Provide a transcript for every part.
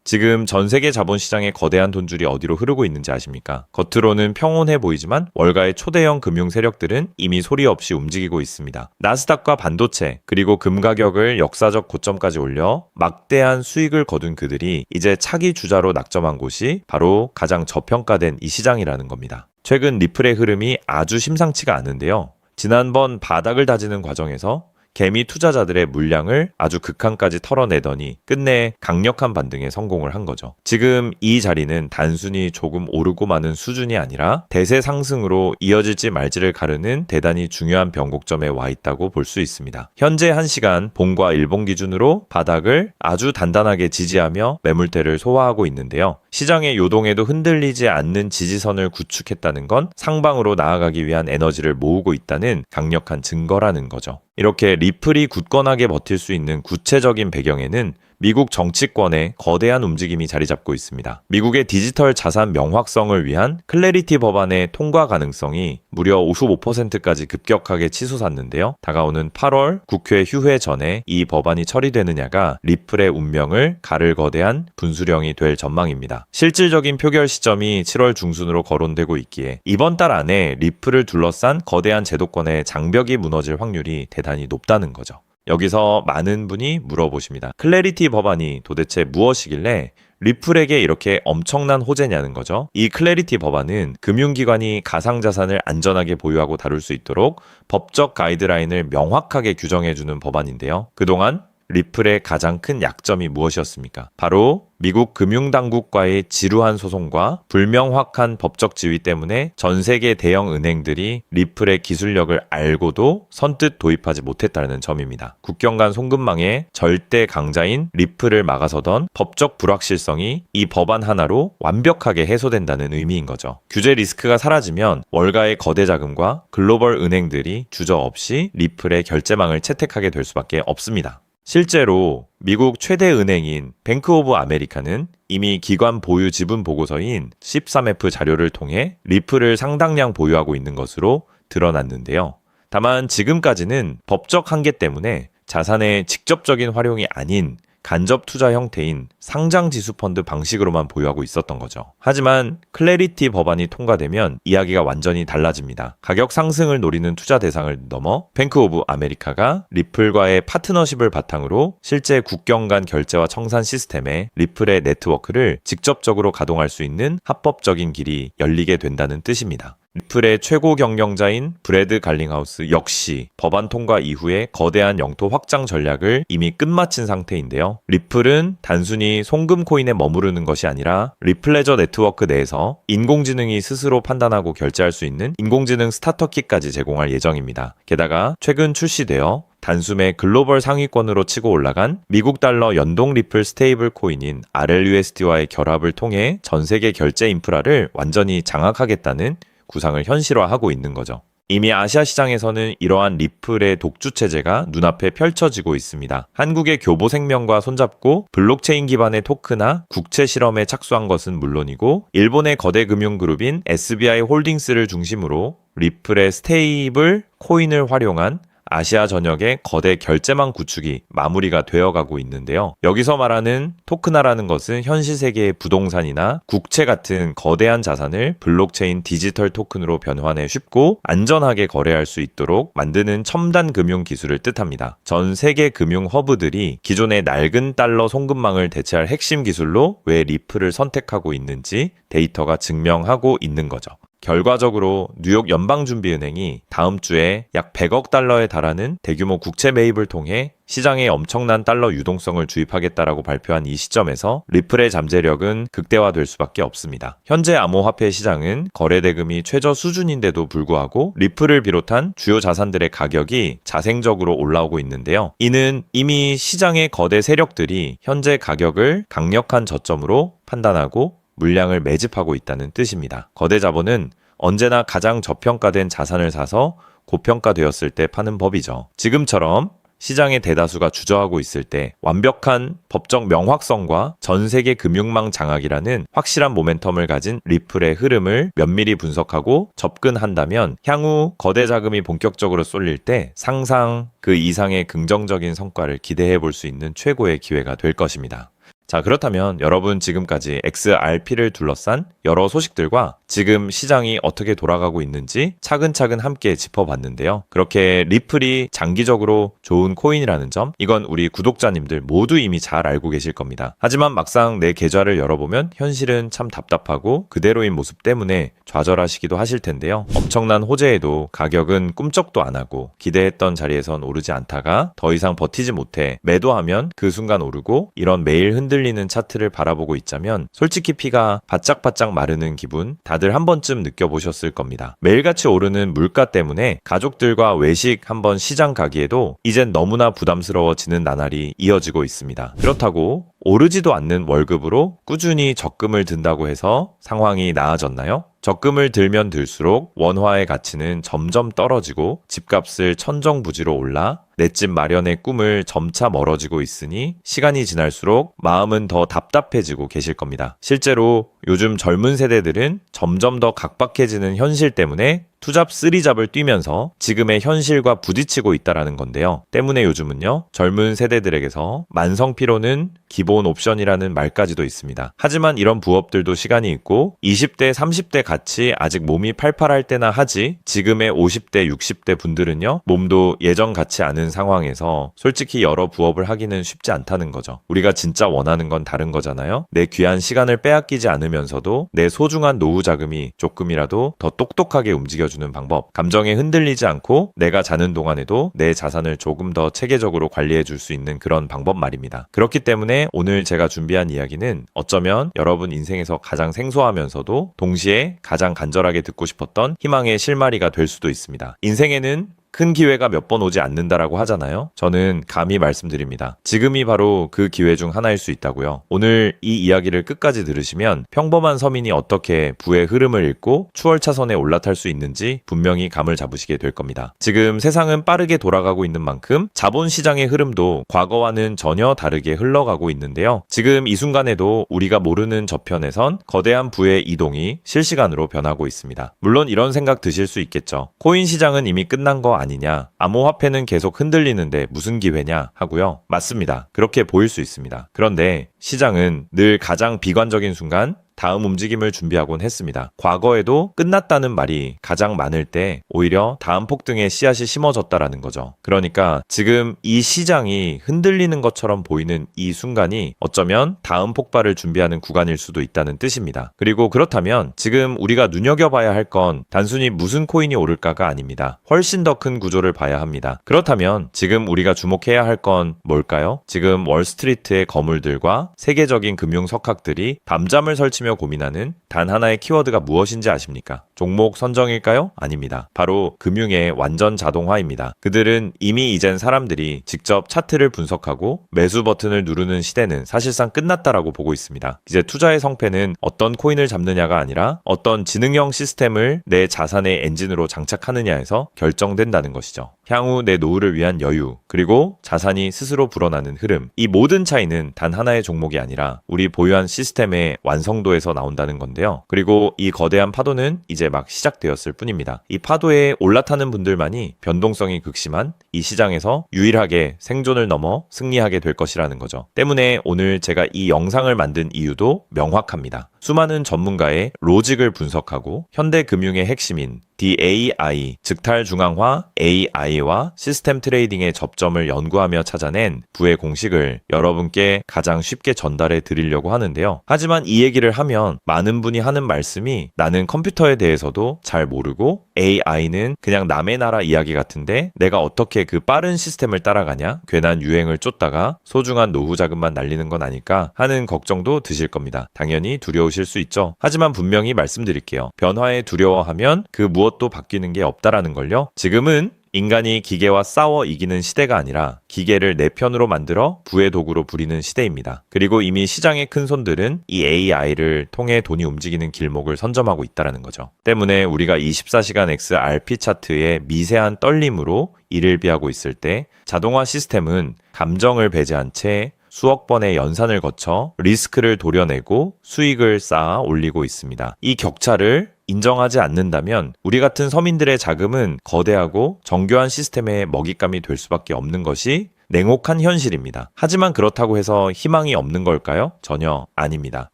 지금 전 세계 자본시장의 거대한 돈줄이 어디로 흐르고 있는지 아십니까? 겉으로는 평온해 보이지만 월가의 초대형 금융 세력들은 이미 소리 없이 움직이고 있습니다. 나스닥과 반도체 그리고 금 가격을 역사적 고점까지 올려 막대한 수익을 거둔 그들이 이제 차기 주자로 낙점한 곳이 바로 가장 저평가된 이 시장이라는 겁니다. 최근 리플의 흐름이 아주 심상치가 않은데요. 지난번 바닥을 다지는 과정에서 개미 투자자들의 물량을 아주 극한까지 털어내더니 끝내 강력한 반등에 성공을 한 거죠. 지금 이 자리는 단순히 조금 오르고 마는 수준이 아니라 대세 상승으로 이어질지 말지를 가르는 대단히 중요한 변곡점에 와 있다고 볼 수 있습니다. 현재 1시간 봉과 일봉 기준으로 바닥을 아주 단단하게 지지하며 매물대를 소화하고 있는데요. 시장의 요동에도 흔들리지 않는 지지선을 구축했다는 건 상방으로 나아가기 위한 에너지를 모으고 있다는 강력한 증거라는 거죠. 이렇게 리플이 굳건하게 버틸 수 있는 구체적인 배경에는 미국 정치권의 거대한 움직임이 자리 잡고 있습니다. 미국의 디지털 자산 명확성을 위한 클래리티 법안의 통과 가능성이 무려 55%까지 급격하게 치솟았는데요. 다가오는 8월 국회 휴회 전에 이 법안이 처리되느냐가 리플의 운명을 가를 거대한 분수령이 될 전망입니다. 실질적인 표결 시점이 7월 중순으로 거론되고 있기에 이번 달 안에 리플을 둘러싼 거대한 제도권의 장벽이 무너질 확률이 대단히 높다는 거죠. 여기서 많은 분이 물어보십니다. 클래리티 법안이 도대체 무엇이길래 리플에게 이렇게 엄청난 호재냐는 거죠. 이 클래리티 법안은 금융기관이 가상자산을 안전하게 보유하고 다룰 수 있도록 법적 가이드라인을 명확하게 규정해주는 법안인데요. 그동안 리플의 가장 큰 약점이 무엇이었습니까? 바로 미국 금융당국과의 지루한 소송과 불명확한 법적 지위 때문에 전 세계 대형 은행들이 리플의 기술력을 알고도 선뜻 도입하지 못했다는 점입니다. 국경 간 송금망의 절대 강자인 리플을 막아서던 법적 불확실성이 이 법안 하나로 완벽하게 해소된다는 의미인 거죠. 규제 리스크가 사라지면 월가의 거대 자금과 글로벌 은행들이 주저없이 리플의 결제망을 채택하게 될 수밖에 없습니다. 실제로 미국 최대 은행인 뱅크 오브 아메리카는 이미 기관 보유 지분 보고서인 13F 자료를 통해 리플을 상당량 보유하고 있는 것으로 드러났는데요. 다만 지금까지는 법적 한계 때문에 자산의 직접적인 활용이 아닌 간접 투자 형태인 상장지수펀드 방식으로만 보유하고 있었던 거죠. 하지만 클래리티 법안이 통과되면 이야기가 완전히 달라집니다. 가격 상승을 노리는 투자 대상을 넘어 뱅크 오브 아메리카가 리플과의 파트너십을 바탕으로 실제 국경 간 결제와 청산 시스템에 리플의 네트워크를 직접적으로 가동할 수 있는 합법적인 길이 열리게 된다는 뜻입니다. 리플의 최고 경영자인 브래드 갈링하우스 역시 법안 통과 이후에 거대한 영토 확장 전략을 이미 끝마친 상태인데요. 리플은 단순히 송금 코인에 머무르는 것이 아니라 리플레저 네트워크 내에서 인공지능이 스스로 판단하고 결제할 수 있는 인공지능 스타터키까지 제공할 예정입니다. 게다가 최근 출시되어 단숨에 글로벌 상위권으로 치고 올라간 미국 달러 연동 리플 스테이블 코인인 RLUSD와의 결합을 통해 전 세계 결제 인프라를 완전히 장악하겠다는 구상을 현실화하고 있는 거죠. 이미 아시아 시장에서는 이러한 리플의 독주 체제가 눈앞에 펼쳐지고 있습니다. 한국의 교보생명과 손잡고 블록체인 기반의 토크나 국채 실험에 착수한 것은 물론이고 일본의 거대 금융그룹인 SBI 홀딩스를 중심으로 리플의 스테이블 코인을 활용한 아시아 전역의 거대 결제망 구축이 마무리가 되어가고 있는데요. 여기서 말하는 토크나라는 것은 현실 세계의 부동산이나 국채 같은 거대한 자산을 블록체인 디지털 토큰으로 변환해 쉽고 안전하게 거래할 수 있도록 만드는 첨단 금융 기술을 뜻합니다. 전 세계 금융 허브들이 기존의 낡은 달러 송금망을 대체할 핵심 기술로 왜 리플을 선택하고 있는지 데이터가 증명하고 있는 거죠. 결과적으로 뉴욕 연방준비은행이 다음 주에 약 100억 달러에 달하는 대규모 국채 매입을 통해 시장에 엄청난 달러 유동성을 주입하겠다라고 발표한 이 시점에서 리플의 잠재력은 극대화될 수밖에 없습니다. 현재 암호화폐 시장은 거래 대금이 최저 수준인데도 불구하고 리플을 비롯한 주요 자산들의 가격이 자생적으로 올라오고 있는데요. 이는 이미 시장의 거대 세력들이 현재 가격을 강력한 저점으로 판단하고 물량을 매집하고 있다는 뜻입니다. 거대 자본은 언제나 가장 저평가된 자산을 사서 고평가되었을 때 파는 법이죠. 지금처럼 시장의 대다수가 주저하고 있을 때 완벽한 법적 명확성과 전 세계 금융망 장악이라는 확실한 모멘텀을 가진 리플의 흐름을 면밀히 분석하고 접근한다면 향후 거대 자금이 본격적으로 쏠릴 때 상상 그 이상의 긍정적인 성과를 기대해 볼 수 있는 최고의 기회가 될 것입니다. 자, 그렇다면 여러분 지금까지 XRP를 둘러싼 여러 소식들과 지금 시장이 어떻게 돌아가고 있는지 차근차근 함께 짚어봤는데요. 그렇게 리플이 장기적으로 좋은 코인이라는 점, 이건 우리 구독자님들 모두 이미 잘 알고 계실 겁니다. 하지만 막상 내 계좌를 열어보면 현실은 참 답답하고 그대로인 모습 때문에 좌절하시기도 하실 텐데요. 엄청난 호재에도 가격은 꿈쩍도 안 하고 기대했던 자리에선 오르지 않다가 더 이상 버티지 못해 매도하면 그 순간 오르고, 이런 매일 흔들리는 차트를 바라보고 있자면 솔직히 피가 바짝바짝 마르는 기분 다들 한 번쯤 느껴보셨을 겁니다. 매일같이 오르는 물가 때문에 가족들과 외식 한번 시장 가기에도 이젠 너무나 부담스러워지는 나날이 이어지고 있습니다. 그렇다고 오르지도 않는 월급으로 꾸준히 적금을 든다고 해서 상황이 나아졌나요? 적금을 들면 들수록 원화의 가치는 점점 떨어지고 집값을 천정부지로 올라 내 집 마련의 꿈을 점차 멀어지고 있으니 시간이 지날수록 마음은 더 답답해지고 계실 겁니다. 실제로 요즘 젊은 세대들은 점점 더 각박해지는 현실 때문에 투잡 쓰리잡을 뛰면서 지금의 현실과 부딪히고 있다라는 건데요. 때문에 요즘은요, 젊은 세대들에게서 만성피로는 기본 옵션이라는 말까지도 있습니다. 하지만 이런 부업들도 시간이 있고 20대, 30대 같이 아직 몸이 팔팔할 때나 하지, 지금의 50대, 60대 분들은요, 몸도 예전 같지 않은 상황에서 솔직히 여러 부업을 하기는 쉽지 않다는 거죠. 우리가 진짜 원하는 건 다른 거잖아요. 내 귀한 시간을 빼앗기지 않으면서도 내 소중한 노후 자금이 조금이라도 더 똑똑하게 움직여주는 방법, 감정에 흔들리지 않고 내가 자는 동안에도 내 자산을 조금 더 체계적으로 관리해 줄 수 있는 그런 방법 말입니다. 그렇기 때문에 오늘 제가 준비한 이야기는 어쩌면 여러분 인생에서 가장 생소하면서도 동시에 가장 간절하게 듣고 싶었던 희망의 실마리가 될 수도 있습니다. 인생에는 큰 기회가 몇 번 오지 않는다라고 하잖아요. 저는 감히 말씀드립니다. 지금이 바로 그 기회 중 하나일 수 있다고요. 오늘 이 이야기를 끝까지 들으시면 평범한 서민이 어떻게 부의 흐름을 읽고 추월차선에 올라탈 수 있는지 분명히 감을 잡으시게 될 겁니다. 지금 세상은 빠르게 돌아가고 있는 만큼 자본시장의 흐름도 과거와는 전혀 다르게 흘러가고 있는데요. 지금 이 순간에도 우리가 모르는 저편에선 거대한 부의 이동이 실시간으로 변하고 있습니다. 물론 이런 생각 드실 수 있겠죠. 코인 시장은 이미 끝난 거 아니냐, 암호화폐는 계속 흔들리는데 무슨 기회냐 하고요. 맞습니다. 그렇게 보일 수 있습니다. 그런데 시장은 늘 가장 비관적인 순간 다음 움직임을 준비하곤 했습니다. 과거에도 끝났다는 말이 가장 많을 때 오히려 다음 폭등의 씨앗이 심어졌다라는 거죠. 그러니까 지금 이 시장이 흔들리는 것처럼 보이는 이 순간이 어쩌면 다음 폭발을 준비하는 구간일 수도 있다는 뜻입니다. 그리고 그렇다면 지금 우리가 눈여겨봐야 할 건 단순히 무슨 코인이 오를까가 아닙니다. 훨씬 더 큰 구조를 봐야 합니다. 그렇다면 지금 우리가 주목해야 할 건 뭘까요? 지금 월스트리트의 거물들과 세계적인 금융 석학들이 밤잠을 설치며 고민하는 단 하나의 키워드가 무엇인지 아십니까? 종목 선정일까요? 아닙니다. 바로 금융의 완전 자동화입니다. 그들은 이미 이젠 사람들이 직접 차트를 분석하고 매수 버튼을 누르는 시대는 사실상 끝났다라고 보고 있습니다. 이제 투자의 성패는 어떤 코인을 잡느냐가 아니라 어떤 지능형 시스템을 내 자산의 엔진으로 장착하느냐에서 결정된다는 것이죠. 향후 내 노후를 위한 여유, 그리고 자산이 스스로 불어나는 흐름, 이 모든 차이는 단 하나의 종목이 아니라 우리 보유한 시스템의 완성도에서 나온다는 건데요. 그리고 이 거대한 파도는 이제 막 시작되었을 뿐입니다. 이 파도에 올라타는 분들만이 변동성이 극심한 이 시장에서 유일하게 생존을 넘어 승리하게 될 것이라는 거죠. 때문에 오늘 제가 이 영상을 만든 이유도 명확합니다. 수많은 전문가의 로직을 분석하고 현대 금융의 핵심인 DAI, 즉탈중앙화 AI와 시스템 트레이딩의 접점을 연구하며 찾아낸 부의 공식을 여러분께 가장 쉽게 전달해 드리려고 하는데요. 하지만 이 얘기를 하면 많은 분이 하는 말씀이 나는 컴퓨터에 대해서도 잘 모르고 AI는 그냥 남의 나라 이야기 같은데 내가 어떻게 그 빠른 시스템을 따라가냐? 괜한 유행을 쫓다가 소중한 노후 자금만 날리는 건 아닐까 하는 걱정도 드실 겁니다. 당연히 두려우실 수 있죠. 하지만 분명히 말씀드릴게요. 변화에 두려워하면 그 무엇도 바뀌는 게 없다라는 걸요. 지금은 인간이 기계와 싸워 이기는 시대가 아니라 기계를 내 편으로 만들어 부의 도구로 부리는 시대입니다. 그리고 이미 시장의 큰 손들은 이 AI를 통해 돈이 움직이는 길목을 선점하고 있다는 거죠. 때문에 우리가 24시간 XRP 차트의 미세한 떨림으로 이를 비하고 있을 때 자동화 시스템은 감정을 배제한 채 수억 번의 연산을 거쳐 리스크를 도려내고 수익을 쌓아 올리고 있습니다. 이 격차를 인정하지 않는다면 우리 같은 서민들의 자금은 거대하고 정교한 시스템의 먹잇감이 될 수밖에 없는 것이 냉혹한 현실입니다. 하지만 그렇다고 해서 희망이 없는 걸까요? 전혀 아닙니다.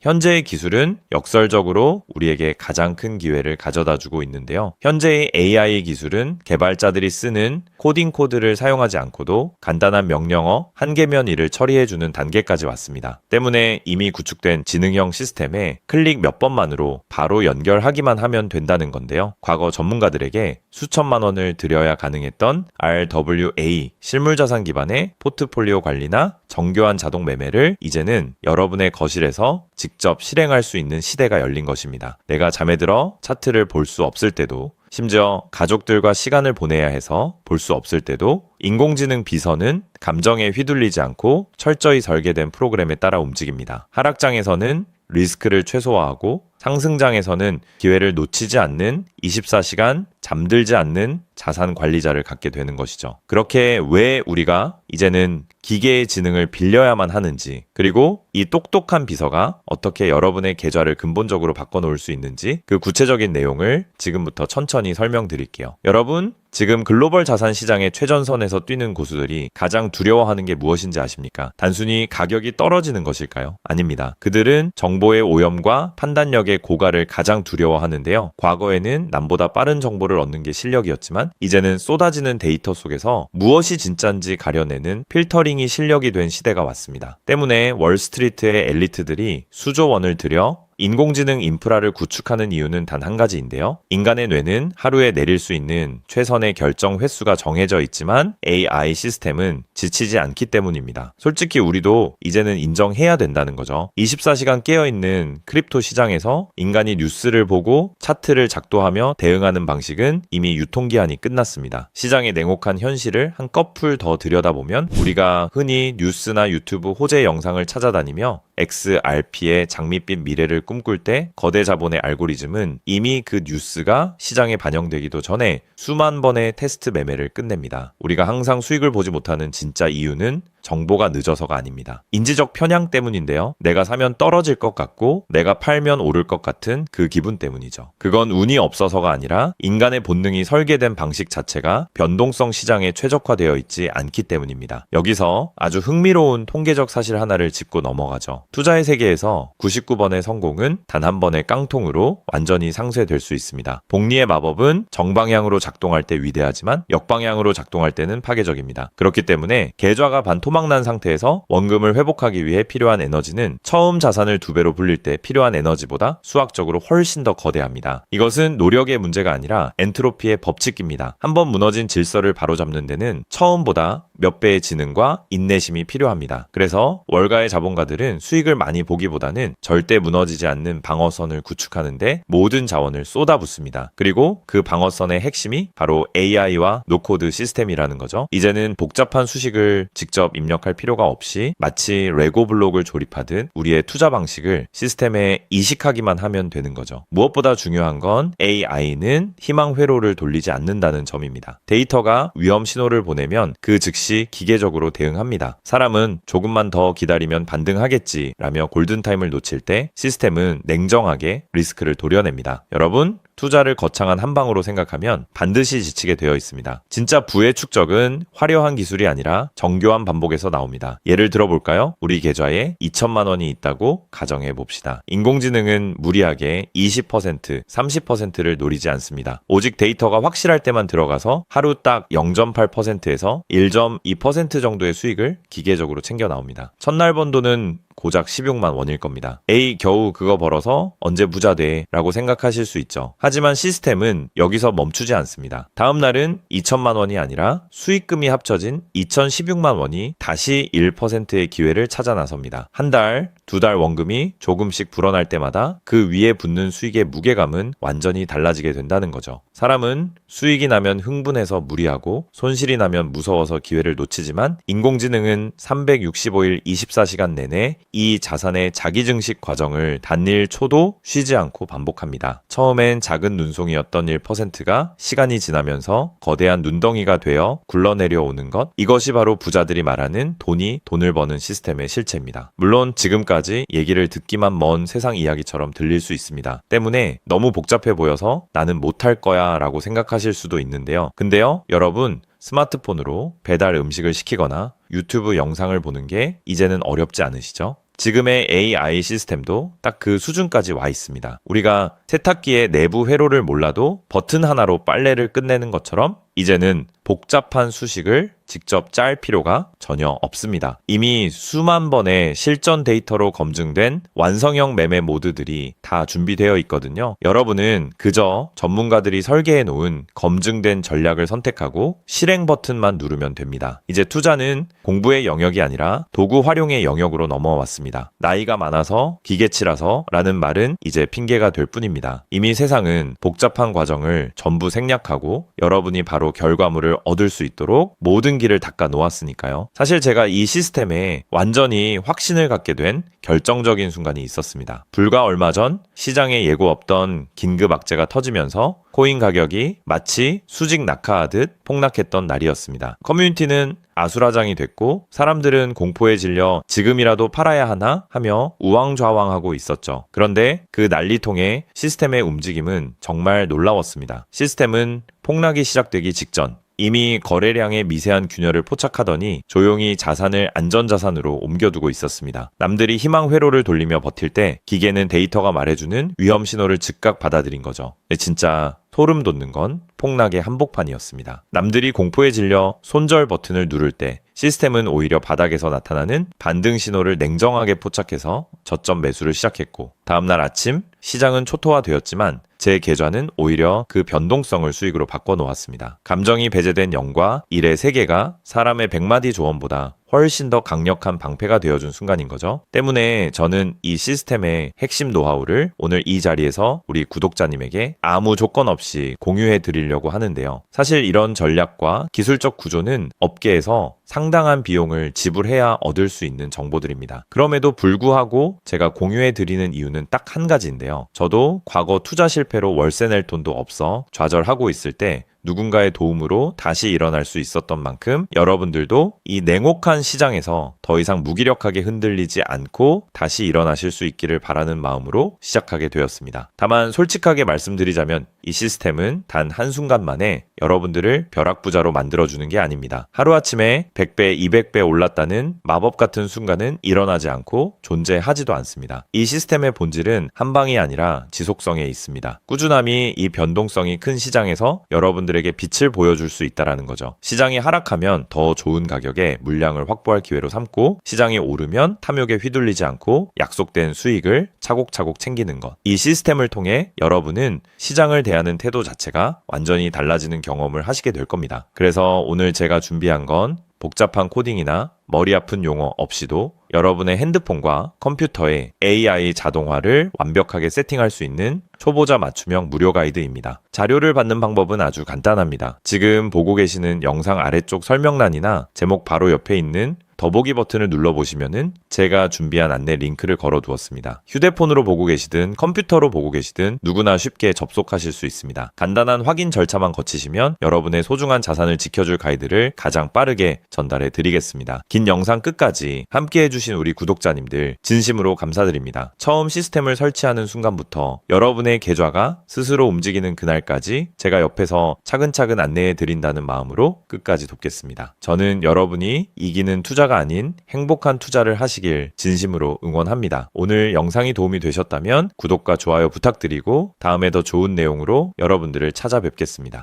현재의 기술은 역설적으로 우리에게 가장 큰 기회를 가져다 주고 있는데요. 현재의 AI 기술은 개발자들이 쓰는 코딩 코드를 사용하지 않고도 간단한 명령어 한 개면 일을 처리해주는 단계까지 왔습니다. 때문에 이미 구축된 지능형 시스템에 클릭 몇 번만으로 바로 연결하기만 하면 된다는 건데요. 과거 전문가들에게 수천만 원을 들여야 가능했던 RWA 실물자산 기반의 포트폴리오 관리나 정교한 자동 매매를 이제는 여러분의 거실에서 직접 실행할 수 있는 시대가 열린 것입니다. 내가 잠에 들어 차트를 볼 수 없을 때도, 심지어 가족들과 시간을 보내야 해서 볼 수 없을 때도 인공지능 비서는 감정에 휘둘리지 않고 철저히 설계된 프로그램에 따라 움직입니다. 하락장에서는 리스크를 최소화하고 상승장에서는 기회를 놓치지 않는 24시간 잠들지 않는 자산 관리자를 갖게 되는 것이죠. 그렇게 왜 우리가 이제는 기계의 지능을 빌려야만 하는지, 그리고 이 똑똑한 비서가 어떻게 여러분의 계좌를 근본적으로 바꿔놓을 수 있는지 그 구체적인 내용을 지금부터 천천히 설명드릴게요. 여러분, 지금 글로벌 자산 시장의 최전선에서 뛰는 고수들이 가장 두려워하는 게 무엇인지 아십니까? 단순히 가격이 떨어지는 것일까요? 아닙니다. 그들은 정보의 오염과 판단력의 고갈을 가장 두려워하는데요. 과거에는 남보다 빠른 정보를 얻는 게 실력이었지만 이제는 쏟아지는 데이터 속에서 무엇이 진짜인지 가려내는 필터링이 실력이 된 시대가 왔습니다. 때문에 월스트리트의 엘리트들이 수조 원을 들여 인공지능 인프라를 구축하는 이유는 단 한 가지인데요. 인간의 뇌는 하루에 내릴 수 있는 최선의 결정 횟수가 정해져 있지만 AI 시스템은 지치지 않기 때문입니다. 솔직히 우리도 이제는 인정해야 된다는 거죠. 24시간 깨어있는 크립토 시장에서 인간이 뉴스를 보고 차트를 작도하며 대응하는 방식은 이미 유통기한이 끝났습니다. 시장의 냉혹한 현실을 한꺼풀 더 들여다보면 우리가 흔히 뉴스나 유튜브 호재 영상을 찾아다니며 XRP의 장밋빛 미래를 꿈꿀 때 거대 자본의 알고리즘은 이미 그 뉴스가 시장에 반영되기도 전에 수만 번의 테스트 매매를 끝냅니다. 우리가 항상 수익을 보지 못하는 진짜 이유는 정보가 늦어서가 아닙니다. 인지적 편향 때문인데요. 내가 사면 떨어질 것 같고 내가 팔면 오를 것 같은 그 기분 때문이죠. 그건 운이 없어서가 아니라 인간의 본능이 설계된 방식 자체가 변동성 시장에 최적화되어 있지 않기 때문입니다. 여기서 아주 흥미로운 통계적 사실 하나를 짚고 넘어가죠. 투자의 세계에서 99번의 성공은 단 한 번의 깡통으로 완전히 상쇄될 수 있습니다. 복리의 마법은 정방향으로 작동할 때 위대하지만 역방향으로 작동할 때는 파괴적입니다. 그렇기 때문에 계좌가 반토막난 상태에서 원금을 회복하기 위해 필요한 에너지는 처음 자산을 2배로 불릴 때 필요한 에너지보다 수학적으로 훨씬 더 거대합니다. 이것은 노력의 문제가 아니라 엔트로피의 법칙입니다. 한번 무너진 질서를 바로잡는 데는 처음보다 몇 배의 지능과 인내심이 필요합니다. 그래서 월가의 자본가들은 수익을 많이 보기보다는 절대 무너지지 않는 방어선을 구축하는데 모든 자원을 쏟아붓습니다. 그리고 그 방어선의 핵심이 바로 AI와 노코드 시스템이라는 거죠. 이제는 복잡한 수식을 직접 입력할 필요가 없이 마치 레고 블록을 조립하듯 우리의 투자 방식을 시스템에 이식하기만 하면 되는 거죠. 무엇보다 중요한 건 AI는 희망 회로를 돌리지 않는다는 점입니다. 데이터가 위험 신호를 보내면 그 즉시 기계적으로 대응합니다. 사람은 조금만 더 기다리면 반등하겠지 라며 골든타임을 놓칠 때 시스템은 냉정하게 리스크를 도려냅니다. 여러분, 투자를 거창한 한 방으로 생각하면 반드시 지치게 되어 있습니다. 진짜 부의 축적은 화려한 기술이 아니라 정교한 반복에서 나옵니다. 예를 들어볼까요? 우리 계좌에 2천만 원이 있다고 가정해 봅시다. 인공지능은 무리하게 20%, 30%를 노리지 않습니다. 오직 데이터가 확실할 때만 들어가서 하루 딱 0.8%에서 1.2% 정도의 수익을 기계적으로 챙겨 나옵니다. 첫날 번 돈은 고작 16만 원일 겁니다. 에이, 겨우 그거 벌어서 언제 부자 돼? 라고 생각하실 수 있죠. 하지만 시스템은 여기서 멈추지 않습니다. 다음 날은 2천만 원이 아니라 수익금이 합쳐진 2,016만 원이 다시 1%의 기회를 찾아 나섭니다. 한 달, 2달 원금이 조금씩 불어날 때마다 그 위에 붙는 수익의 무게감은 완전히 달라지게 된다는 거죠. 사람은 수익이 나면 흥분해서 무리하고 손실이 나면 무서워서 기회를 놓치지만 인공지능은 365일 24시간 내내 이 자산의 자기증식 과정을 단 1초도 쉬지 않고 반복합니다. 처음엔 작은 눈송이였던 1%가 시간이 지나면서 거대한 눈덩이가 되어 굴러내려오는 것, 이것이 바로 부자들이 말하는 돈이 돈을 버는 시스템의 실체입니다. 물론 지금까지 건물까지 얘기를 듣기만 먼 세상 이야기처럼 들릴 수 있습니다. 때문에 너무 복잡해 보여서 나는 못할 거야 라고 생각하실 수도 있는데요. 근데요, 여러분, 스마트폰으로 배달 음식을 시키거나 유튜브 영상을 보는 게 이제는 어렵지 않으시죠? 지금의 AI 시스템도 딱 그 수준까지 와 있습니다. 우리가 세탁기의 내부 회로를 몰라도 버튼 하나로 빨래를 끝내는 것처럼 이제는 복잡한 수식을 직접 짤 필요가 전혀 없습니다. 이미 수만 번의 실전 데이터로 검증된 완성형 매매 모드들이 다 준비되어 있거든요. 여러분은 그저 전문가들이 설계해 놓은 검증된 전략을 선택하고 실행 버튼만 누르면 됩니다. 이제 투자는 공부의 영역이 아니라 도구 활용의 영역으로 넘어왔습니다. 나이가 많아서 기계치라서 라는 말은 이제 핑계가 될 뿐입니다. 이미 세상은 복잡한 과정을 전부 생략하고 여러분이 바로 결과물을 얻을 수 있도록 모든 길을 닦아 놓았으니까요. 사실 제가 이 시스템에 완전히 확신을 갖게 된 결정적인 순간이 있었습니다. 불과 얼마 전 시장에 예고 없던 긴급 악재가 터지면서 코인 가격이 마치 수직 낙하하듯 폭락했던 날이었습니다. 커뮤니티는 아수라장이 됐고 사람들은 공포에 질려 지금이라도 팔아야 하나 하며 우왕좌왕하고 있었죠. 그런데 그 난리통의 시스템의 움직임은 정말 놀라웠습니다. 시스템은 폭락이 시작되기 직전 이미 거래량의 미세한 균열을 포착하더니 조용히 자산을 안전자산으로 옮겨두고 있었습니다. 남들이 희망 회로를 돌리며 버틸 때 기계는 데이터가 말해주는 위험 신호를 즉각 받아들인 거죠. 진짜 소름 돋는 건 폭락의 한복판이었습니다. 남들이 공포에 질려 손절 버튼을 누를 때 시스템은 오히려 바닥에서 나타나는 반등 신호를 냉정하게 포착해서 저점 매수를 시작했고 다음날 아침 시장은 초토화되었지만 제 계좌는 오히려 그 변동성을 수익으로 바꿔놓았습니다. 감정이 배제된 0과 1의 세계가 사람의 100마디 조언보다 훨씬 더 강력한 방패가 되어준 순간인 거죠. 때문에 저는 이 시스템의 핵심 노하우를 오늘 이 자리에서 우리 구독자님에게 아무 조건 없이 공유해 드리려고 하는데요. 사실 이런 전략과 기술적 구조는 업계에서 상당한 비용을 지불해야 얻을 수 있는 정보들입니다. 그럼에도 불구하고 제가 공유해 드리는 이유는 딱 한 가지인데요. 저도 과거 투자 실패로 월세 낼 돈도 없어 좌절하고 있을 때 누군가의 도움으로 다시 일어날 수 있었던 만큼 여러분들도 이 냉혹한 시장에서 더 이상 무기력하게 흔들리지 않고 다시 일어나실 수 있기를 바라는 마음으로 시작하게 되었습니다. 다만 솔직하게 말씀드리자면 이 시스템은 단 한순간 만에 여러분들을 벼락부자로 만들어주는 게 아닙니다. 하루아침에 100배, 200배 올랐다는 마법 같은 순간은 일어나지 않고 존재하지도 않습니다. 이 시스템의 본질은 한 방이 아니라 지속성에 있습니다. 꾸준함이 이 변동성이 큰 시장에서 여러분들에게 빛을 보여줄 수 있다는 거죠. 시장이 하락하면 더 좋은 가격에 물량을 확보할 기회로 삼고 시장이 오르면 탐욕에 휘둘리지 않고 약속된 수익을 차곡차곡 챙기는 것. 이 시스템을 통해 여러분은 시장을 대하는 태도 자체가 완전히 달라지는 경험을 하시게 될 겁니다. 그래서 오늘 제가 준비한 건 복잡한 코딩이나 머리 아픈 용어 없이도 여러분의 핸드폰과 컴퓨터에 AI 자동화를 완벽하게 세팅할 수 있는 초보자 맞춤형 무료 가이드입니다. 자료를 받는 방법은 아주 간단합니다. 지금 보고 계시는 영상 아래쪽 설명란이나 제목 바로 옆에 있는 더보기 버튼을 눌러보시면은 제가 준비한 안내 링크를 걸어두었습니다. 휴대폰으로 보고 계시든 컴퓨터로 보고 계시든 누구나 쉽게 접속하실 수 있습니다. 간단한 확인 절차만 거치시면 여러분의 소중한 자산을 지켜줄 가이드를 가장 빠르게 전달해 드리겠습니다. 긴 영상 끝까지 함께 해주신 우리 구독자님들 진심으로 감사드립니다. 처음 시스템을 설치하는 순간부터 여러분의 계좌가 스스로 움직이는 그날까지 제가 옆에서 차근차근 안내해 드린다는 마음으로 끝까지 돕겠습니다. 저는 여러분이 이기는 투자가 아닌 행복한 투자를 하시길 진심으로 응원합니다. 오늘 영상이 도움이 되셨다면 구독과 좋아요 부탁드리고 다음에 더 좋은 내용으로 여러분들을 찾아뵙겠습니다.